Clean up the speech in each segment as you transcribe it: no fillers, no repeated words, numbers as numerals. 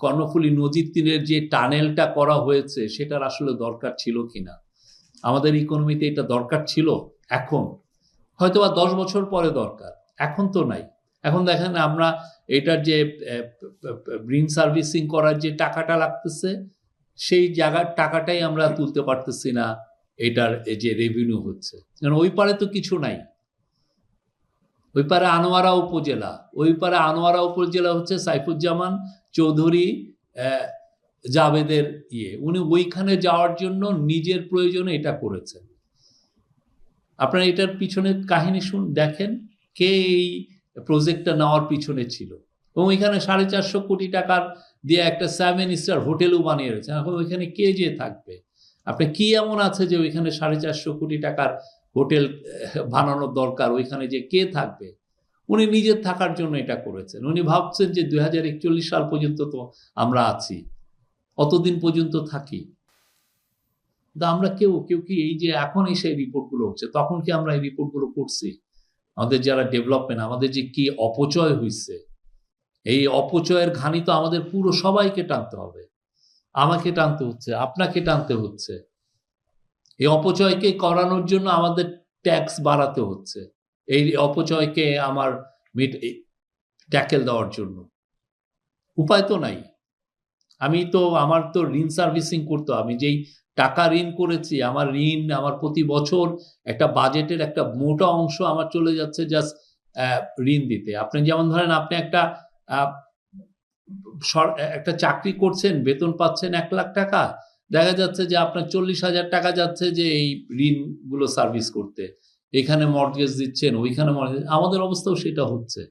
কর্ণফুলী নদীর তীরের যে টানেলটা করা হয়েছে সেটার আসলে দরকার ছিল কিনা, আমাদের ইকোনমিতে এটা দরকার ছিল এখন, হয়তো বা 10 বছর পরে দরকার, এখন তো নাই। এখন দেখেন আমরা এটার যে গ্রিন সার্ভিসিং করার যে টাকাটা লাগতেছে সেই জায়গার টাকাটাই আমরা তুলতে পারতেছি না, এটার যে রেভিনিউ হচ্ছে, কারণ ওই পারে তো কিছু নাই। ওই পারে আনোয়ারা উপজেলা, ওই পারে আনোয়ারা উপজেলা হচ্ছে সাইফুজ্জামান চৌধুরী জাভেদের উনি ওইখানে যাওয়ার জন্য নিজের প্রয়োজনে এটা করেছেন। আপনারা এটার পিছনে কাহিনী দেখেন কে এই প্রজেক্টটা নেওয়ার পিছনে ছিল, এবং ওইখানে 450 কোটি টাকার দিয়ে একটা 7 স্টার হোটেলও বানিয়ে রয়েছে। এখন ওইখানে কে যে থাকবে? আপনি কি এমন আছে যে ওইখানে 450 কোটি টাকার হোটেল বানানোর দরকার? ওইখানে যে কে থাকবে? উনি নিজের থাকার জন্য এটা করেছেন। উনি ভাবছেন যে 2041 সাল পর্যন্ত তো আমরা আছি, অতদিন পর্যন্ত থাকি। আমরা কেউ কি এই যে এখন এসে রিপোর্টগুলো হচ্ছে, তখন কি আমরা এই রিপোর্টগুলো করছি? আমাদের যারা ডেভেলপমেন্ট, আমাদের যে কি অপচয় হয়েছে, এই অপচয়ের ঘানি তো আমাদের পুরো সবাইকে টানতে হবে। আমাকে টানতে হচ্ছে, আপনাকে টানতে হচ্ছে। এই অপচয়কে করানোর জন্য আমাদের ট্যাক্স বাড়াতে হচ্ছে, এই অপচয়কে ট্যাকেল দেওয়ার জন্য। উপায় তো নাই। আমার তো ঋণ সার্ভিসিং করতে, আমি যেই টাকা ঋণ করেছি, আমার প্রতি বছর একটা বাজেটের একটা মোটা অংশ আমার চলে যাচ্ছে জাস্ট ঋণ দিতে। আপনি যেমন ধরেন, আপনি একটা চাকরি করছেন, বেতন পাচ্ছেন 1 লাখ টাকা, দেখা যাচ্ছে যে আপনার 40,000 টাকা যাচ্ছে যে এই ঋণগুলো সার্ভিস করতে। এখানে মর্টগেজ দিচ্ছেন, ওইখানে মর্টগেজ। আমাদের অবস্থাও সেটা হচ্ছে।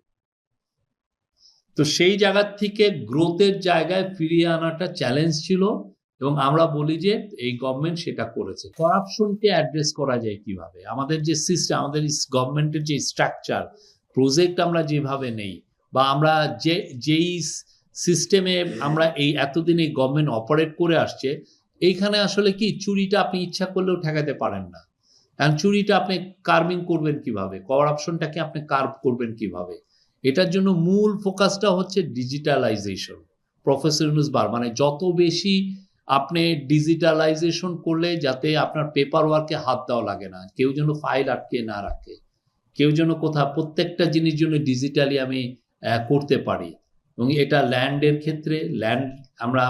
তো সেই জায়গার থেকে গ্রোথের জায়গায় ফিরিয়ে আনাটা চ্যালেঞ্জ ছিল, এবং আমরা বলি যে এই গভর্নমেন্ট সেটা করেছে। করাপশনকে অ্যাড্রেস করা যায় কিভাবে? আমাদের যে সিস্টেম, আমাদের গভর্নমেন্টের যে স্ট্রাকচার, প্রজেক্ট আমরা যেভাবে নেই, বা আমরা যেই সিস্টেমে আমরা এই এতদিন এই গভর্নমেন্ট অপারেট করে আসছে, এইখানে আসলে কি চুরিটা আপনি ইচ্ছা করলেও ঠেকাতে পারেন না। কারণ চুরিটা আপনি কার্বিং করবেন কিভাবে, করাপশনটাকে আপনি কার্ভ করবেন কিভাবে? এটার জন্য মূল ফোকাসটা হচ্ছে ডিজিটালাইজেশন। প্রফেসর ইউনূস মানে যত বেশি আপনি ডিজিটালাইজেশন করলে যাতে আপনার পেপার ওয়ার্কে হাত দেওয়া লাগে না, কেউ যেন ফাইল আটকে না রাখে, কেউ যেন কোথাও প্রত্যেকটা জিনিস জন্য ডিজিটালি আমি করতে পারি। এবং এটা ল্যান্ডের ক্ষেত্রে, আমরা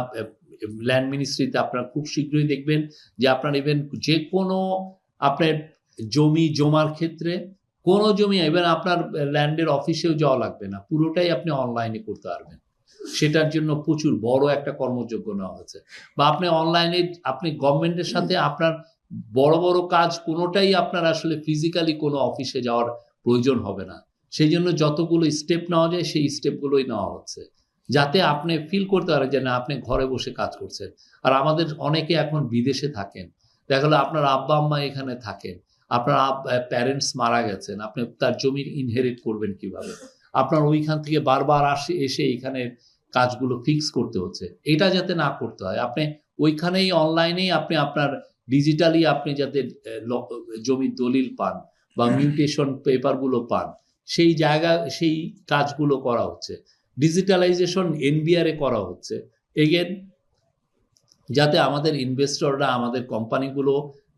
ল্যান্ড মিনিস্ট্রিতে আপনারা খুব শীঘ্রই দেখবেন যে আপনার ইভেন যে কোনো আপনার জমার ক্ষেত্রে কোনো জমি এবার আপনার ল্যান্ডের অফিসেও যাওয়া লাগবে না, পুরোটাই আপনি অনলাইনে করতে পারবেন। সেটার জন্য প্রচুর বড় একটা কর্মযোগ্য নেওয়া হয়েছে। বা আপনি অনলাইনে, আপনি গভর্নমেন্টের সাথে আপনার বড় বড় কাজ কোনোটাই আপনার আসলে ফিজিক্যালি কোনো অফিসে যাওয়ার প্রয়োজন হবে না। সেই জন্য যতগুলো স্টেপ নেওয়া যায় সেই স্টেপগুলোই নেওয়া হচ্ছে, যাতে আপনি ফিল করতে পারেন যে না, আপনি ঘরে বসে কাজ করছেন। আর আমাদের অনেকে এখন বিদেশে থাকেন, দেখা গেলো আপনার আব্বা আম্মা এখানে থাকেন, আপনার প্যারেন্টস মারা গেছেন, আপনি তার জমির ইনহেরিট করবেন কিভাবে? আপনার ওইখান থেকে বারবার এসে এখানে কাজগুলো ফিক্স করতে হচ্ছে। এটা যাতে না করতে হয়, আপনি ওইখানেই অনলাইনেই আপনি আপনার ডিজিটালি আপনি যাতে জমির দলিল পান বা মিউটেশন পেপারগুলো পান, সেই সেই কাজগুলো করা হচ্ছে। ডিজিটালাইজেশন এনবিআর করা হচ্ছে এগেন, যাতে আমাদের ইনভেস্টররা, আমাদের কোম্পানিগুলো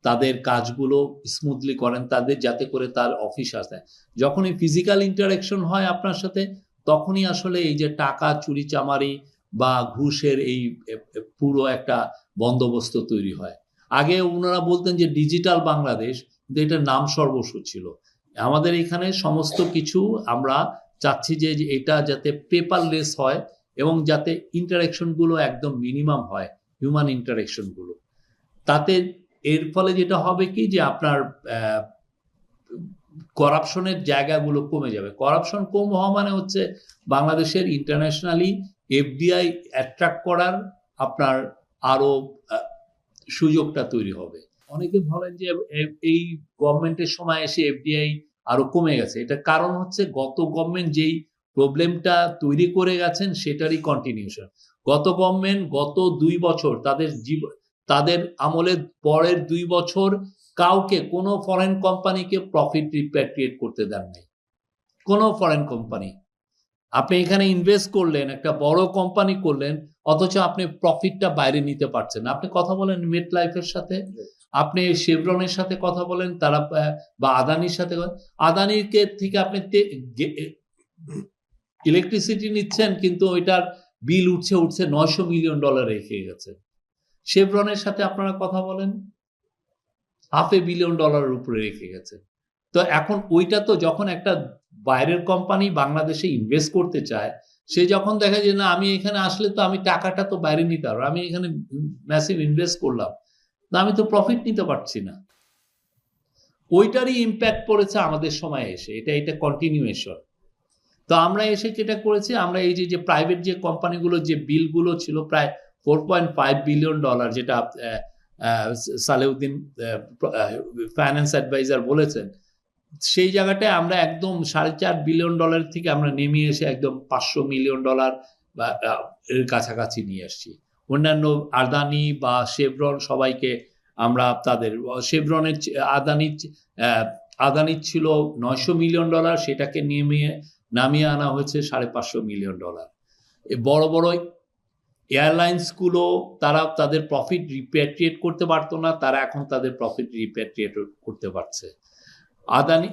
তাদের কাজগুলো স্মুথলি করেন, তাদের যাতে করে তার অফিস আসে। যখনই ফিজিক্যাল ইন্টারাকশন হয় আপনার সাথে, তখনই আসলে এই যে টাকা চুরি চামারি বা ঘুষের এই পুরো একটা বন্দোবস্ত তৈরি হয়। আগে ওনারা বলতেন যে ডিজিটাল বাংলাদেশ, কিন্তু এটার নাম সর্বস্ব ছিল। আমাদের এখানে সমস্ত কিছু আমরা চাচ্ছি যে এটা যাতে পেপারলেস হয়, এবং যাতে ইন্টারাকশনগুলো একদম মিনিমাম হয়, হিউম্যান ইন্টারাকশনগুলো। তাতে এর ফলে যেটা হবে কি, যে আপনার করাপশনের জায়গাগুলো কমে যাবে। করাপশন কম হওয়া মানে হচ্ছে বাংলাদেশের ইন্টারন্যাশনালি এফডিআই অ্যাট্রাক্ট করার আপনার আরো সুযোগটা তৈরি হবে। অনেকে বলেন যে এই গভর্নমেন্টের সময় এসে এফডিআই আরো কমে গেছে। এটা কারণ হচ্ছে গত গভর্নমেন্ট যেই প্রবলেমটা তৈরি করে গেছেন সেটারই কন্টিনিউশন। গত গভর্নমেন্ট গত 2 বছর তাদের আমলের পরের 2 বছর কাউকে, কোনো ফরেন কোম্পানিকে প্রফিট রিপ্যাট্রিয়েট করতে দেন নাই, কোনো ফরেন কোম্পানি। আপনি এখানে ইনভেস্ট করলেন, একটা বড় কোম্পানি করলেন, অথচ আপনি প্রফিটটা বাইরে নিতে পারছেন না। আপনি কথা বলেন মেট লাইফের সাথে, আপনি শেভরনের সাথে কথা বলেন, তারা বা আদানির সাথে আদানির থেকে আপনি ইলেকট্রিসিটি নিচ্ছেন, কিন্তু ওইটার বিল উঠছে $900 মিলিয়ন রেখে গেছে। শেভরনের সাথে আপনারা কথা বলেন, $500 মিলিয়ন উপরে রেখে গেছে। তো এখন ওইটা তো যখন একটা বাইরের কোম্পানি বাংলাদেশে ইনভেস্ট করতে চায়, সে যখন দেখে যে না আমি এখানে আসলে তো আমি টাকাটা তো বাইরে নিতে পারবো, আমি এখানে ম্যাসিভ ইনভেস্ট করলাম, না আমি তো প্রফিট নিতে পারছি না, ওইটারই ইম্প্যাক্ট পড়েছে আমাদের সময় এসে। এটা কন্টিনিউয়েশন। তো আমরা এসে যেটা করেছি, আমরা এই যে প্রাইভেট যে কোম্পানিগুলো যে বিলগুলো ছিল প্রায় $4.5 বিলিয়ন, যেটা সালেউদ্দিন ফাইন্যান্স অ্যাডভাইজার বলেছেন, সেই জায়গাটায় আমরা একদম $4.5 বিলিয়ন থেকে আমরা নেমে এসে একদম $500 মিলিয়ন বা এর কাছাকাছি নিয়ে আসছি। অন্যান্য আদানি বা শেভরন সবাইকে আমরা তাদের শেভরনের আদানির ছিল $900 মিলিয়ন, সেটাকে নামিয়ে আনা হয়েছে $550 মিলিয়ন। বড় বড় এয়ারলাইন্সগুলো তারা তাদের প্রফিট রিপ্যাট্রিয়েট করতে পারতো না, তারা এখন তাদের প্রফিট রিপ্যাট্রিয়েট করতে পারছে। আদানি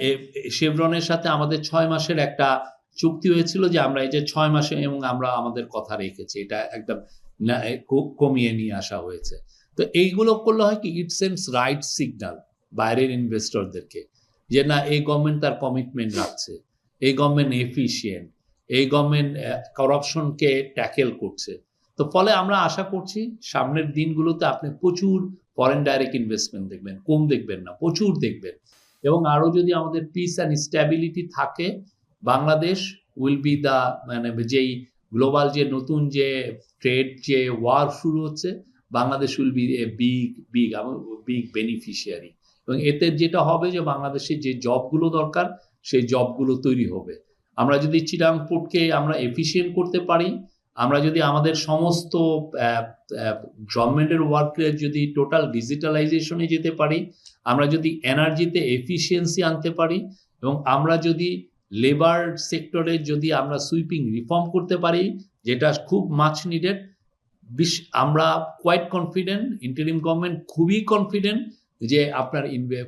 শেভরনের সাথে আমাদের 6 মাসের একটা চুক্তি হয়েছিল যে আমরা এই যে 6 মাসে, এবং আমরা আমাদের কথা রেখেছি, এটা একদম কমিয়ে নিয়ে আসা হয়েছে। তো এইগুলো করলে হয় কি, ইট সেন্ডস রাইট সিগন্যাল বাইরের ইনভেস্টরদেরকে যে না, এই গভর্নমেন্ট তার কমিটমেন্ট রাখছে, এই গভর্নমেন্ট এফিশিয়েন্ট, এই গভর্নমেন্ট করাপশনকে ট্যাকেল করছে। তো ফলে আমরা আশা করছি সামনের দিনগুলোতে আপনি প্রচুর ফরেন ডাইরেক্ট ইনভেস্টমেন্ট দেখবেন, কম দেখবেন না, প্রচুর দেখবেন। এবং আরো যদি আমাদের পিস অ্যান্ড স্ট্যাবিলিটি থাকে, বাংলাদেশ উইল বি দ্য, মানে যেই গ্লোবাল যে নতুন যে ট্রেড যে ওয়ার শুরু হচ্ছে, Bangladesh will B a big beneficiary. এবং এতে যেটা হবে যে বাংলাদেশে যে জবগুলো দরকার সেই জবগুলো তৈরি হবে। আমরা যদি চিটাগাং পোর্টকে আমরা এফিশিয়েন্ট করতে পারি, আমরা যদি আমাদের সমস্ত গভর্নমেন্টের ওয়ার্কে যদি টোটাল ডিজিটালাইজেশনে যেতে পারি, আমরা যদি এনার্জিতে এফিসিয়েন্সি আনতে পারি, এবং আমরা যদি লেবার সেক্টরে যদি আমরা সুইপিং রিফর্ম করতে পারি, যেটা খুব মাচ নিডেড, আমরা কোয়াইট কনফিডেন্ট, ইন্টারিম গভর্নমেন্ট খুবই কনফিডেন্ট যে আপনার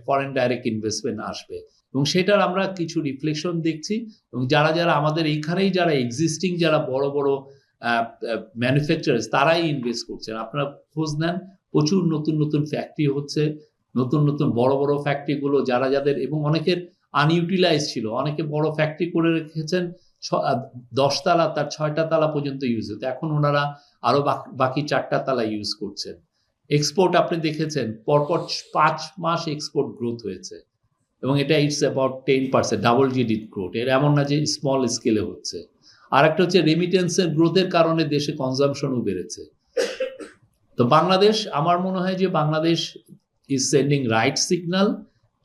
ফরেন ডাইরেক্ট ইনভেস্টমেন্ট আসবে। এবং সেটার আমরা কিছু রিফ্লেকশন দেখছি। এবং যারা আমাদের এইখানেই যারা এক্সিস্টিং যারা বড় বড় ম্যানুফ্যাকচারার্স, তারাই ইনভেস্ট করছেন। আপনারা খোঁজ নেন, প্রচুর নতুন নতুন ফ্যাক্টরি হচ্ছে, নতুন নতুন বড় বড় ফ্যাক্টরিগুলো যাদের, এবং অনেকের আনইউটিলাইজ ছিল, অনেকে বড় ফ্যাক্টরি করে রেখেছেন 10 তালা, তার 6টা তালা পর্যন্ত ইউজ হতো, এখন ওনারা আরো বাকি 4টা তালা ইউজ করছেন। এক্সপোর্ট আপনি দেখেছেন পরপর 5 মাস এক্সপোর্ট গ্রোথ হয়েছে, এবং এটা it's about 10%, double digit growth. এর এমন না যে স্মল স্কেলে হচ্ছে। আর একটা হচ্ছে রেমিটেন্সের গ্রোথের কারণে দেশে কনজাম্পশনও বেড়েছে। তো বাংলাদেশ, আমার মনে হয় যে Bangladesh is sending right signal.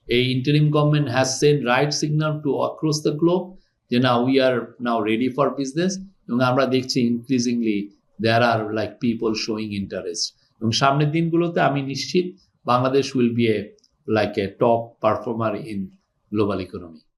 A interim government has sent right signal to across the globe যে now we are now ready for business, এবং আমরা দেখছি increasingly there are like people showing interest, এবং সামনের দিনগুলোতে আমি নিশ্চিত Bangladesh will be like a top performer in global economy.